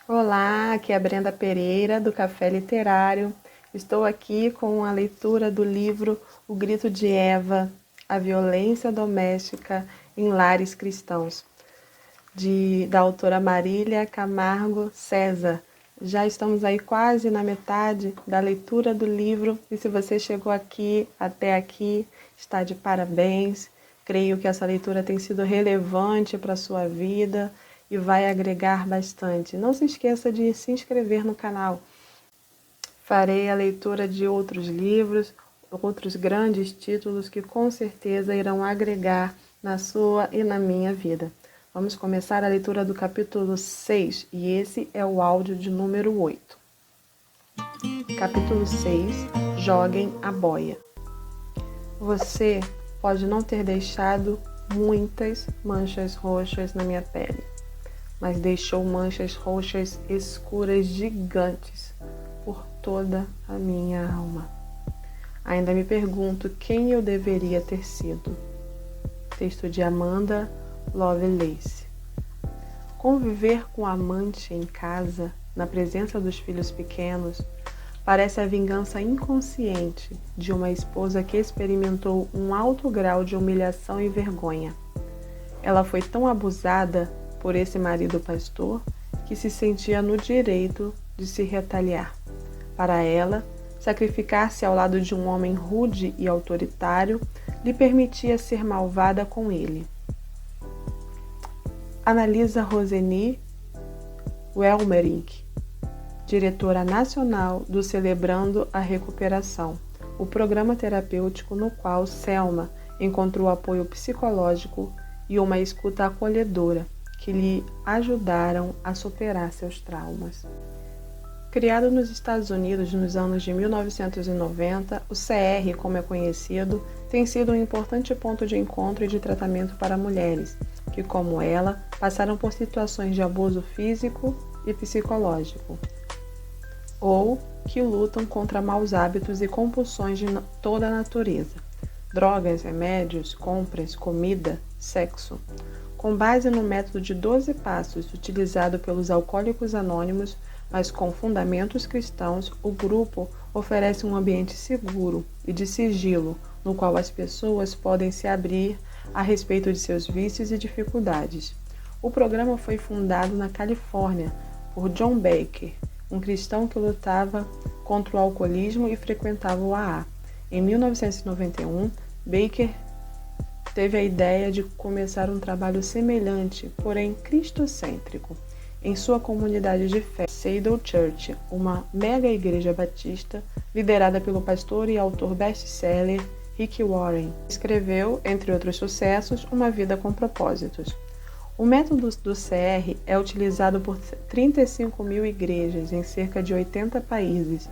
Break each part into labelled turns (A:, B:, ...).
A: Olá, aqui é a Brenda Pereira, do Café Literário. Estou aqui com a leitura do livro O Grito de Eva, A Violência Doméstica em Lares Cristãos, da autora Marília Camargo César. Já estamos aí quase na metade da leitura do livro e se você chegou até aqui, está de parabéns. Creio que essa leitura tem sido relevante para a sua vida e vai agregar bastante. Não se esqueça de se inscrever no canal. Farei a leitura de outros livros, outros grandes títulos que com certeza irão agregar na sua e na minha vida. Vamos começar a leitura do capítulo 6 e esse é o áudio de número 8. Capítulo 6. Joguem a boia. Você pode não ter deixado muitas manchas roxas na minha pele, mas deixou manchas roxas escuras gigantes por toda a minha alma. Ainda me pergunto quem eu deveria ter sido. Texto de Amanda Lovelace. Conviver com o amante em casa, na presença dos filhos pequenos, parece a vingança inconsciente de uma esposa que experimentou um alto grau de humilhação e vergonha. Ela foi tão abusada por esse marido pastor que se sentia no direito de se retaliar. Para ela, sacrificar-se ao lado de um homem rude e autoritário lhe permitia ser malvada com ele. Analisa Roseni Welmerink, diretora nacional do Celebrando a Recuperação, o programa terapêutico no qual Selma encontrou apoio psicológico e uma escuta acolhedora que lhe ajudaram a superar seus traumas. Criado nos Estados Unidos nos anos de 1990, o CR, como é conhecido, tem sido um importante ponto de encontro e de tratamento para mulheres que, como ela, passaram por situações de abuso físico e psicológico, ou que lutam contra maus hábitos e compulsões de toda a natureza, drogas, remédios, compras, comida, sexo. Com base no método de 12 passos utilizado pelos Alcoólicos Anônimos, mas com fundamentos cristãos, o grupo oferece um ambiente seguro e de sigilo, no qual as pessoas podem se abrir a respeito de seus vícios e dificuldades. O programa foi fundado na Califórnia por John Baker, um cristão que lutava contra o alcoolismo e frequentava o AA. Em 1991, Baker teve a ideia de começar um trabalho semelhante, porém cristocêntrico, em sua comunidade de fé, Cedar Church, uma mega igreja batista liderada pelo pastor e autor best-seller Rick Warren. Escreveu, entre outros sucessos, Uma Vida com Propósitos. O método do CR é utilizado por 35 mil igrejas em cerca de 80 países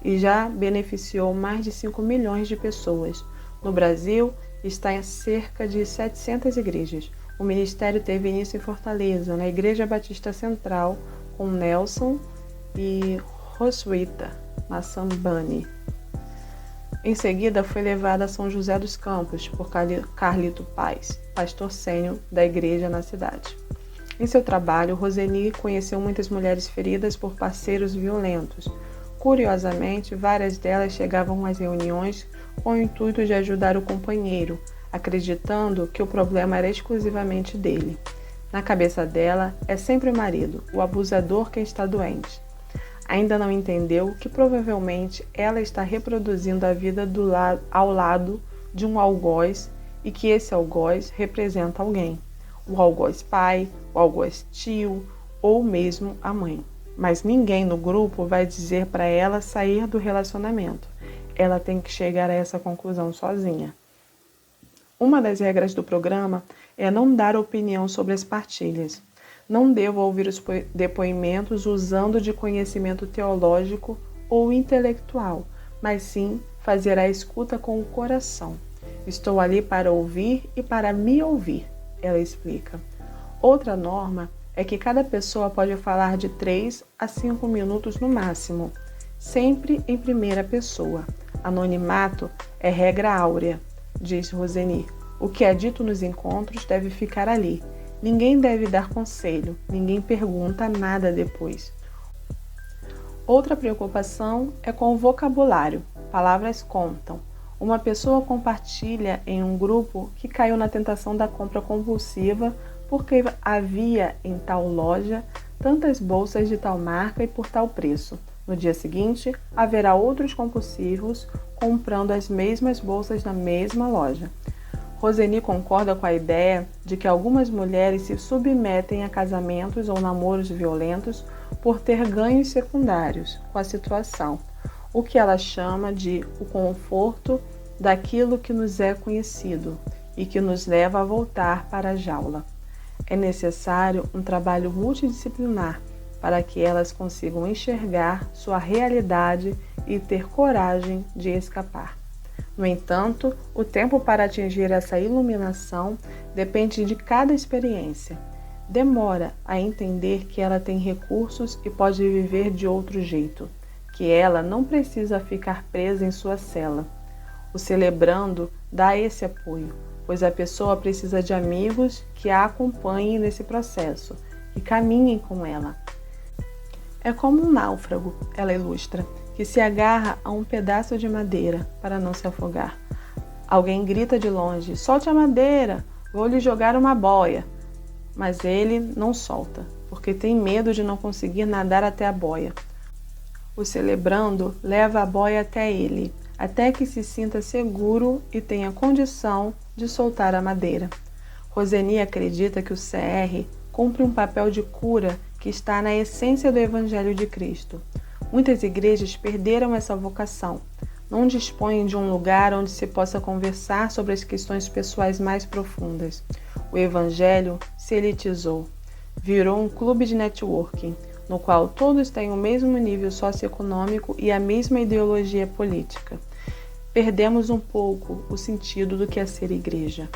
A: e já beneficiou mais de 5 milhões de pessoas. No Brasil, está em cerca de 700 igrejas. O ministério teve início em Fortaleza, na Igreja Batista Central, com Nelson e Roswitha Massambani. Em seguida, foi levada a São José dos Campos por Carlito Paz, pastor sênior da igreja na cidade. Em seu trabalho, Roseni conheceu muitas mulheres feridas por parceiros violentos. Curiosamente, várias delas chegavam às reuniões com o intuito de ajudar o companheiro, acreditando que o problema era exclusivamente dele. Na cabeça dela, é sempre o marido, o abusador, quem está doente. Ainda não entendeu que provavelmente ela está reproduzindo a vida ao lado de um algoz e que esse algoz representa alguém. O algoz pai, o algoz tio ou mesmo a mãe. Mas ninguém no grupo vai dizer para ela sair do relacionamento. Ela tem que chegar a essa conclusão sozinha. Uma das regras do programa é não dar opinião sobre as partilhas. Não devo ouvir os depoimentos usando de conhecimento teológico ou intelectual, mas sim fazer a escuta com o coração. Estou ali para ouvir e para me ouvir, ela explica. Outra norma é que cada pessoa pode falar de 3 a 5 minutos no máximo, sempre em primeira pessoa. Anonimato é regra áurea, diz Roseni. O que é dito nos encontros deve ficar ali. Ninguém deve dar conselho, ninguém pergunta nada depois. Outra preocupação é com o vocabulário. Palavras contam. Uma pessoa compartilha em um grupo que caiu na tentação da compra compulsiva porque havia em tal loja tantas bolsas de tal marca e por tal preço. No dia seguinte, haverá outros compulsivos comprando as mesmas bolsas na mesma loja. Roseni concorda com a ideia de que algumas mulheres se submetem a casamentos ou namoros violentos por ter ganhos secundários com a situação, o que ela chama de o conforto daquilo que nos é conhecido e que nos leva a voltar para a jaula. É necessário um trabalho multidisciplinar para que elas consigam enxergar sua realidade e ter coragem de escapar. No entanto, o tempo para atingir essa iluminação depende de cada experiência. Demora a entender que ela tem recursos e pode viver de outro jeito, que ela não precisa ficar presa em sua cela. O celebrando dá esse apoio, pois a pessoa precisa de amigos que a acompanhem nesse processo e caminhem com ela. É como um náufrago, ela ilustra, que se agarra a um pedaço de madeira para não se afogar. Alguém grita de longe: "Solte a madeira, vou lhe jogar uma boia." Mas ele não solta, porque tem medo de não conseguir nadar até a boia. O celebrando leva a boia até ele, até que se sinta seguro e tenha condição de soltar a madeira. Roseni acredita que o CR cumpre um papel de cura que está na essência do Evangelho de Cristo. Muitas igrejas perderam essa vocação. Não dispõem de um lugar onde se possa conversar sobre as questões pessoais mais profundas. O Evangelho se elitizou. Virou um clube de networking, no qual todos têm o mesmo nível socioeconômico e a mesma ideologia política. Perdemos um pouco o sentido do que é ser igreja.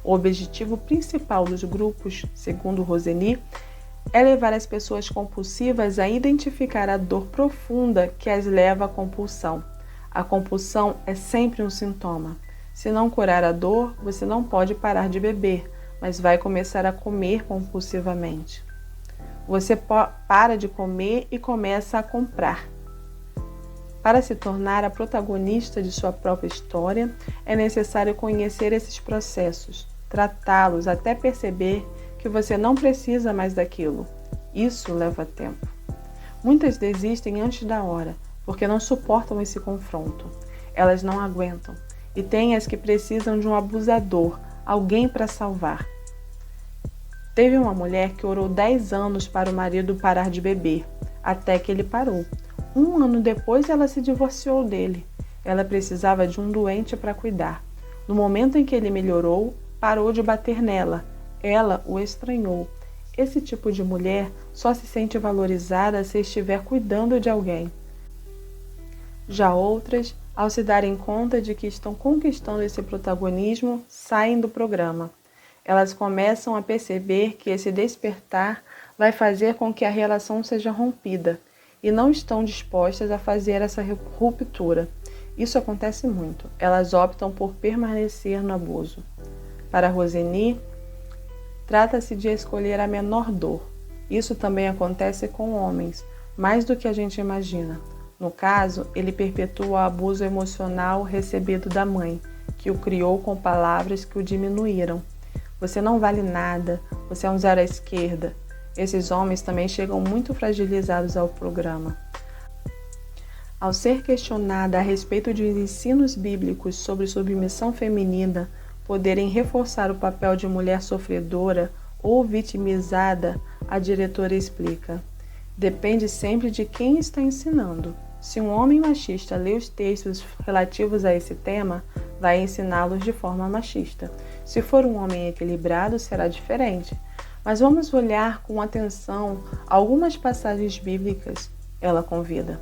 A: O objetivo principal dos grupos, segundo Roseni, é levar as pessoas compulsivas a identificar a dor profunda que as leva à compulsão. A compulsão é sempre um sintoma. Se não curar a dor, você não pode parar de beber, mas vai começar a comer compulsivamente. Você para de comer e começa a comprar. Para se tornar a protagonista de sua própria história, é necessário conhecer esses processos, tratá-los até perceber que você não precisa mais daquilo. Isso leva tempo. Muitas desistem antes da hora, porque não suportam esse confronto. Elas não aguentam. E tem as que precisam de um abusador, alguém para salvar. Teve uma mulher que orou 10 anos para o marido parar de beber, até que ele parou. 1 ano depois, ela se divorciou dele. Ela precisava de um doente para cuidar. No momento em que ele melhorou, parou de bater nela. Ela o estranhou. Esse tipo de mulher só se sente valorizada se estiver cuidando de alguém. Já outras, ao se darem conta de que estão conquistando esse protagonismo, saem do programa. Elas começam a perceber que esse despertar vai fazer com que a relação seja rompida e não estão dispostas a fazer essa ruptura. Isso acontece muito. Elas optam por permanecer no abuso. Para Roseni, trata-se de escolher a menor dor. Isso também acontece com homens, mais do que a gente imagina. No caso, ele perpetua o abuso emocional recebido da mãe, que o criou com palavras que o diminuíram. Você não vale nada, você é um zero à esquerda. Esses homens também chegam muito fragilizados ao programa. Ao ser questionada a respeito de ensinos bíblicos sobre submissão feminina poderem reforçar o papel de mulher sofredora ou vitimizada, a diretora explica: depende sempre de quem está ensinando. Se um homem machista lê os textos relativos a esse tema, vai ensiná-los de forma machista. Se for um homem equilibrado, será diferente. Mas vamos olhar com atenção algumas passagens bíblicas, ela convida.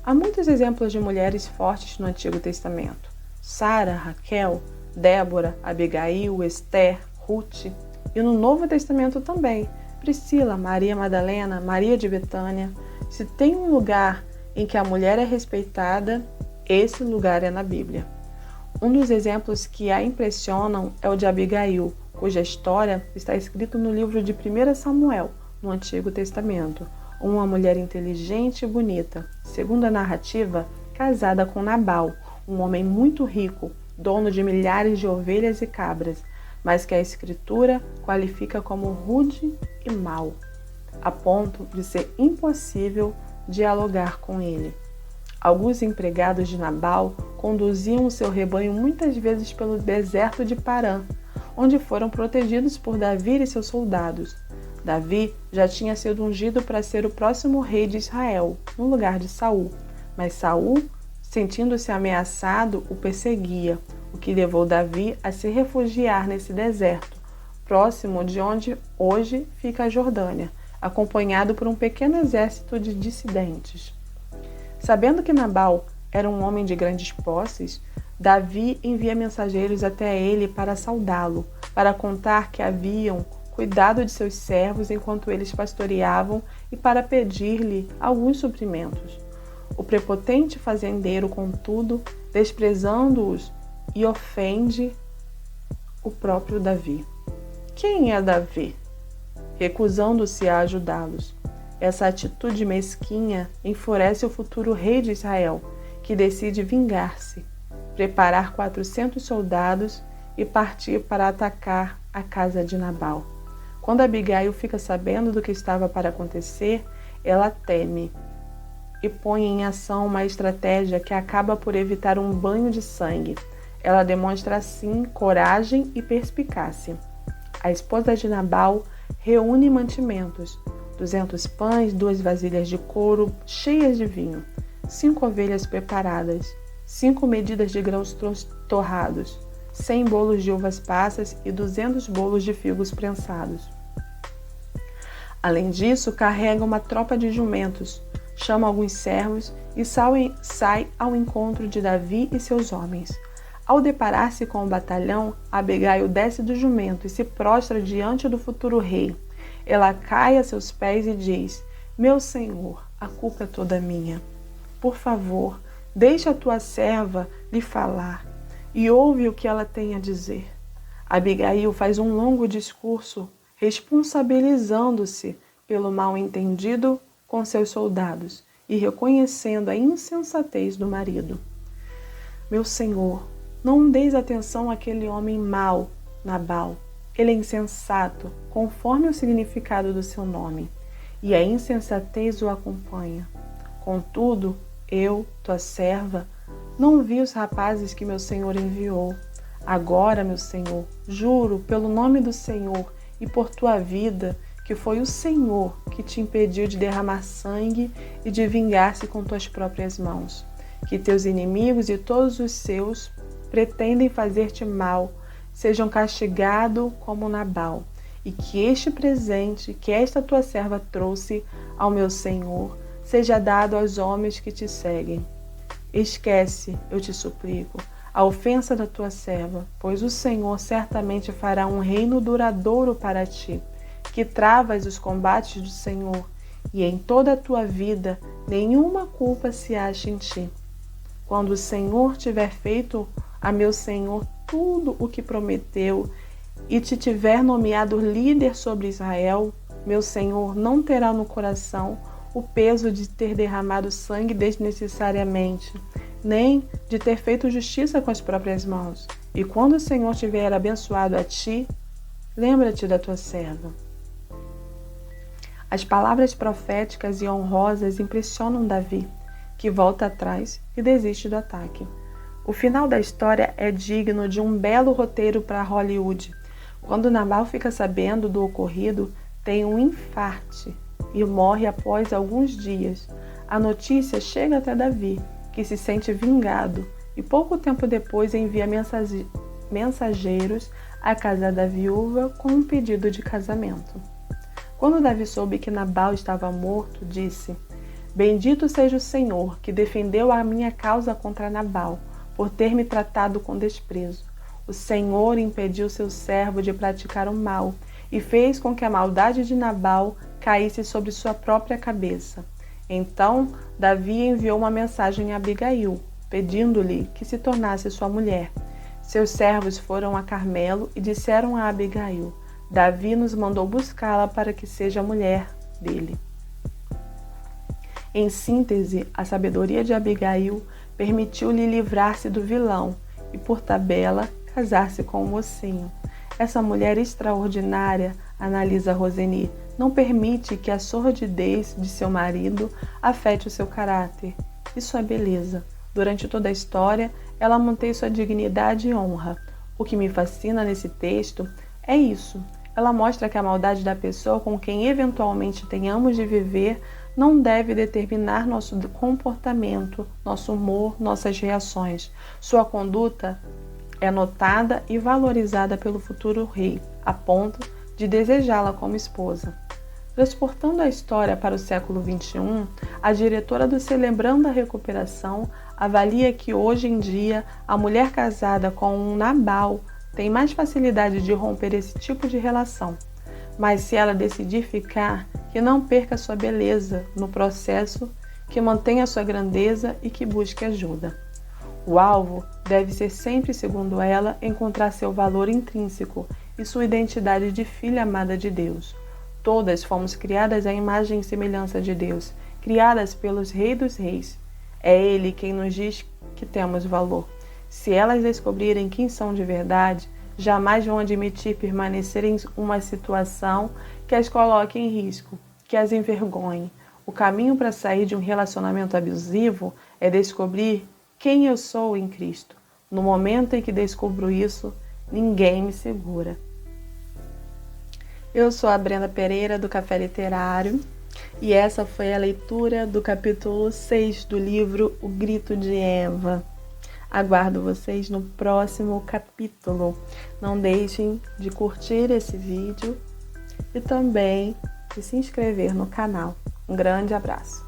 A: Há muitos exemplos de mulheres fortes no Antigo Testamento. Sara, Raquel, Débora, Abigail, Esther, Ruth. E no Novo Testamento também. Priscila, Maria Madalena, Maria de Betânia. Se tem um lugar em que a mulher é respeitada, esse lugar é na Bíblia. Um dos exemplos que a impressionam é o de Abigail, cuja história está escrita no livro de 1 Samuel, no Antigo Testamento. Uma mulher inteligente e bonita, segundo a narrativa, casada com Nabal, um homem muito rico, dono de milhares de ovelhas e cabras, mas que a Escritura qualifica como rude e mau, a ponto de ser impossível dialogar com ele. Alguns empregados de Nabal conduziam o seu rebanho muitas vezes pelo deserto de Parã, onde foram protegidos por Davi e seus soldados. Davi já tinha sido ungido para ser o próximo rei de Israel, no lugar de Saul, mas Saul, sentindo-se ameaçado, o perseguia, o que levou Davi a se refugiar nesse deserto, próximo de onde hoje fica a Jordânia, acompanhado por um pequeno exército de dissidentes. Sabendo que Nabal era um homem de grandes posses, Davi envia mensageiros até ele para saudá-lo, para contar que haviam cuidado de seus servos enquanto eles pastoreavam e para pedir-lhe alguns suprimentos. O prepotente fazendeiro, contudo, desprezando-os, e ofende o próprio Davi. Quem é Davi? Recusando-se a ajudá-los. Essa atitude mesquinha enfurece o futuro rei de Israel, que decide vingar-se, preparar 400 soldados e partir para atacar a casa de Nabal. Quando Abigail fica sabendo do que estava para acontecer, ela teme e põe em ação uma estratégia que acaba por evitar um banho de sangue. Ela demonstra, assim, coragem e perspicácia. A esposa de Nabal reúne mantimentos, 200 pães, 2 vasilhas de couro cheias de vinho, 5 ovelhas preparadas, 5 medidas de grãos torrados, 100 bolos de uvas passas e 200 bolos de figos prensados. Além disso, carrega uma tropa de jumentos, chama alguns servos e sai ao encontro de Davi e seus homens. Ao deparar-se com o batalhão, Abigail desce do jumento e se prostra diante do futuro rei. Ela cai a seus pés e diz: Meu senhor, a culpa é toda minha. Por favor, deixa a tua serva lhe falar e ouve o que ela tem a dizer. Abigail faz um longo discurso, responsabilizando-se pelo mal-entendido com seus soldados e reconhecendo a insensatez do marido. Meu senhor, não deis atenção àquele homem mau, Nabal. Ele é insensato, conforme o significado do seu nome, e a insensatez o acompanha. Contudo, eu, tua serva, não vi os rapazes que meu senhor enviou. Agora, meu senhor, juro pelo nome do Senhor e por tua vida, que foi o Senhor que te impediu de derramar sangue e de vingar-se com tuas próprias mãos. Que teus inimigos e todos os seus pretendem fazer-te mal, sejam castigados como Nabal, e que este presente que esta tua serva trouxe ao meu senhor seja dado aos homens que te seguem. Esquece, eu te suplico, a ofensa da tua serva, pois o Senhor certamente fará um reino duradouro para ti, que travas os combates do Senhor, e em toda a tua vida nenhuma culpa se ache em ti. Quando o Senhor tiver feito a meu senhor tudo o que prometeu e te tiver nomeado líder sobre Israel, meu senhor não terá no coração o peso de ter derramado sangue desnecessariamente, nem de ter feito justiça com as próprias mãos. E quando o Senhor tiver abençoado a ti, lembra-te da tua serva. As palavras proféticas e honrosas impressionam Davi, que volta atrás e desiste do ataque. O final da história é digno de um belo roteiro para Hollywood. Quando Nabal fica sabendo do ocorrido, tem um infarte e morre após alguns dias. A notícia chega até Davi, que se sente vingado, e pouco tempo depois envia mensageiros à casa da viúva com um pedido de casamento. Quando Davi soube que Nabal estava morto, disse: Bendito seja o Senhor, que defendeu a minha causa contra Nabal, por ter me tratado com desprezo. O Senhor impediu seu servo de praticar o mal e fez com que a maldade de Nabal caísse sobre sua própria cabeça. Então, Davi enviou uma mensagem a Abigail, pedindo-lhe que se tornasse sua mulher. Seus servos foram a Carmelo e disseram a Abigail: Davi nos mandou buscá-la para que seja mulher dele. Em síntese, a sabedoria de Abigail permitiu-lhe livrar-se do vilão e, por tabela, casar-se com o mocinho. Essa mulher extraordinária, analisa Roseni, não permite que a sordidez de seu marido afete o seu caráter. Isso é beleza. Durante toda a história, ela mantém sua dignidade e honra. O que me fascina nesse texto é isso. Ela mostra que a maldade da pessoa com quem eventualmente tenhamos de viver não deve determinar nosso comportamento, nosso humor, nossas reações. Sua conduta é notada e valorizada pelo futuro rei, a ponto de desejá-la como esposa. Transportando a história para o século XXI, a diretora do Celebrando a Recuperação avalia que hoje em dia a mulher casada com um Nabal tem mais facilidade de romper esse tipo de relação. Mas se ela decidir ficar, que não perca sua beleza no processo, que mantenha sua grandeza e que busque ajuda. O alvo deve ser sempre, segundo ela, encontrar seu valor intrínseco e sua identidade de filha amada de Deus. Todas fomos criadas à imagem e semelhança de Deus, criadas pelos Reis dos Reis. É Ele quem nos diz que temos valor. Se elas descobrirem quem são de verdade, jamais vão admitir permanecer em uma situação que as coloque em risco, que as envergonhe. O caminho para sair de um relacionamento abusivo é descobrir quem eu sou em Cristo. No momento em que descubro isso, ninguém me segura. Eu sou a Brenda Pereira, do Café Literário, e essa foi a leitura do capítulo 6 do livro O Grito de Eva. Aguardo vocês no próximo capítulo. Não deixem de curtir esse vídeo e também de se inscrever no canal. Um grande abraço.